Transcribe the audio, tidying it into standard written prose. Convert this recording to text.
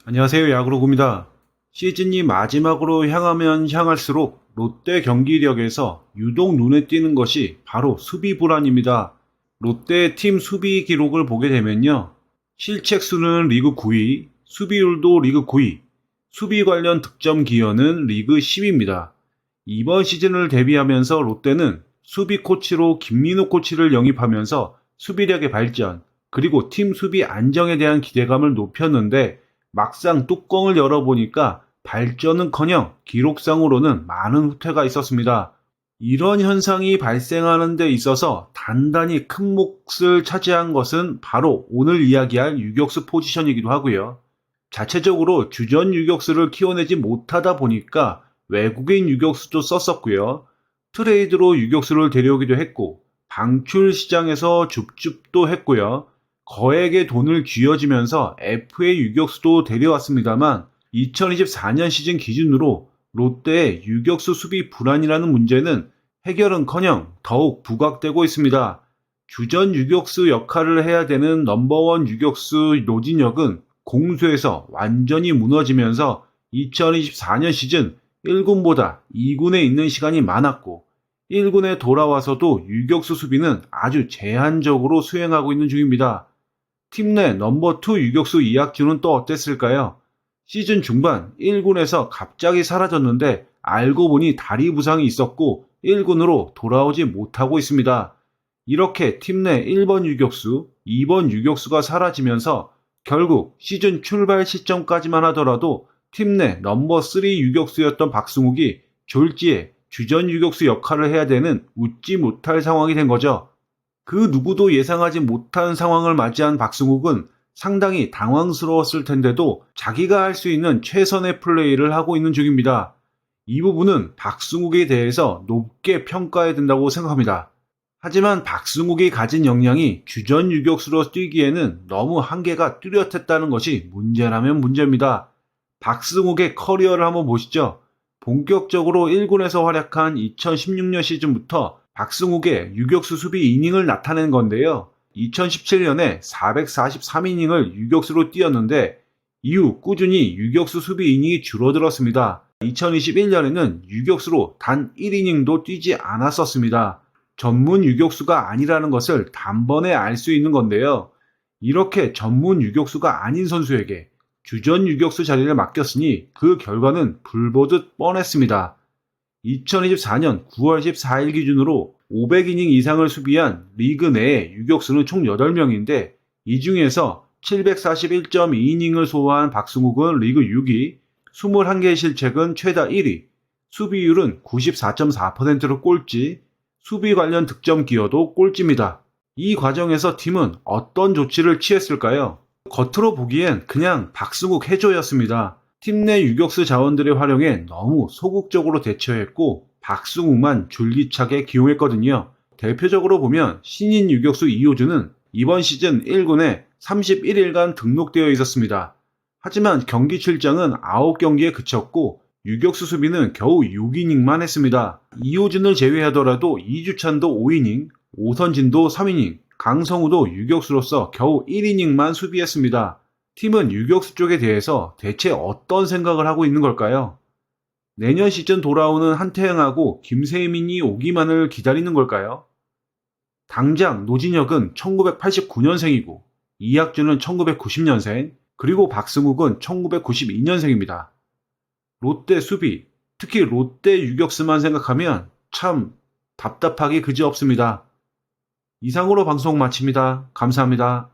안녕하세요. 야구로구입니다. 시즌이 마지막으로 향하면 향할수록 롯데 경기력에서 유독 눈에 띄는 것이 바로 수비 불안입니다. 롯데 팀 수비 기록을 보게 되면요. 실책수는 리그 9위, 수비율도 리그 9위, 수비 관련 득점 기여는 리그 10위입니다. 이번 시즌을 대비하면서 롯데는 수비 코치로 김민호 코치를 영입하면서 수비력의 발전, 그리고 팀 수비 안정에 대한 기대감을 높였는데 막상 뚜껑을 열어보니까 발전은커녕 기록상으로는 많은 후퇴가 있었습니다. 이런 현상이 발생하는 데 있어서 단단히 큰 몫을 차지한 것은 바로 오늘 이야기할 유격수 포지션이기도 하고요. 자체적으로 주전 유격수를 키워내지 못하다 보니까 외국인 유격수도 썼었고요. 트레이드로 유격수를 데려오기도 했고 방출 시장에서 줍줍도 했고요. 거액의 돈을 쥐어지면서 FA 유격수도 데려왔습니다만 2024년 시즌 기준으로 롯데의 유격수 수비 불안이라는 문제는 해결은커녕 더욱 부각되고 있습니다. 주전 유격수 역할을 해야 되는 넘버원 유격수 노진혁은 공수에서 완전히 무너지면서 2024년 시즌 1군보다 2군에 있는 시간이 많았고 1군에 돌아와서도 유격수 수비는 아주 제한적으로 수행하고 있는 중입니다. 팀 내 넘버 2 유격수 이학주는 또 어땠을까요? 시즌 중반 1군에서 갑자기 사라졌는데 알고 보니 다리 부상이 있었고 1군으로 돌아오지 못하고 있습니다. 이렇게 팀 내 1번 유격수, 2번 유격수가 사라지면서 결국 시즌 출발 시점까지만 하더라도 팀 내 넘버 3 유격수였던 박승욱이 졸지에 주전 유격수 역할을 해야 되는 웃지 못할 상황이 된 거죠. 그 누구도 예상하지 못한 상황을 맞이한 박승욱은 상당히 당황스러웠을 텐데도 자기가 할 수 있는 최선의 플레이를 하고 있는 중입니다. 이 부분은 박승욱에 대해서 높게 평가해야 된다고 생각합니다. 하지만 박승욱이 가진 역량이 주전 유격수로 뛰기에는 너무 한계가 뚜렷했다는 것이 문제라면 문제입니다. 박승욱의 커리어를 한번 보시죠. 본격적으로 1군에서 활약한 2016년 시즌부터 박승욱의 유격수 수비 이닝을 나타낸 건데요. 2017년에 443이닝을 유격수로 뛰었는데 이후 꾸준히 유격수 수비 이닝이 줄어들었습니다. 2021년에는 유격수로 단 1이닝도 뛰지 않았었습니다. 전문 유격수가 아니라는 것을 단번에 알 수 있는 건데요. 이렇게 전문 유격수가 아닌 선수에게 주전 유격수 자리를 맡겼으니 그 결과는 불보듯 뻔했습니다. 2024년 9월 14일 기준으로 500이닝 이상을 수비한 리그 내의 유격수는 총 8명인데 이 중에서 741.2이닝을 소화한 박승욱은 리그 6위, 21개의 실책은 최다 1위, 수비율은 94.4%로 꼴찌, 수비 관련 득점 기여도 꼴찌입니다. 이 과정에서 팀은 어떤 조치를 취했을까요? 겉으로 보기엔 그냥 박승욱 해줘였습니다. 팀 내 유격수 자원들의 활용에 너무 소극적으로 대처했고 박승욱만 줄기차게 기용했거든요. 대표적으로 보면 신인 유격수 이호준은 이번 시즌 1군에 31일간 등록되어 있었습니다. 하지만 경기 출장은 9경기에 그쳤고 유격수 수비는 겨우 6이닝만 했습니다. 이호준을 제외하더라도 이주찬도 5이닝, 오선진도 3이닝, 강성우도 유격수로서 겨우 1이닝만 수비했습니다. 팀은 유격수 쪽에 대해서 대체 어떤 생각을 하고 있는 걸까요? 내년 시즌 돌아오는 한태영하고 김세민이 오기만을 기다리는 걸까요? 당장 노진혁은 1989년생이고 이학주는 1990년생, 그리고 박승욱은 1992년생입니다. 롯데 수비, 특히 롯데 유격수만 생각하면 참 답답하기 그지없습니다. 이상으로 방송 마칩니다. 감사합니다.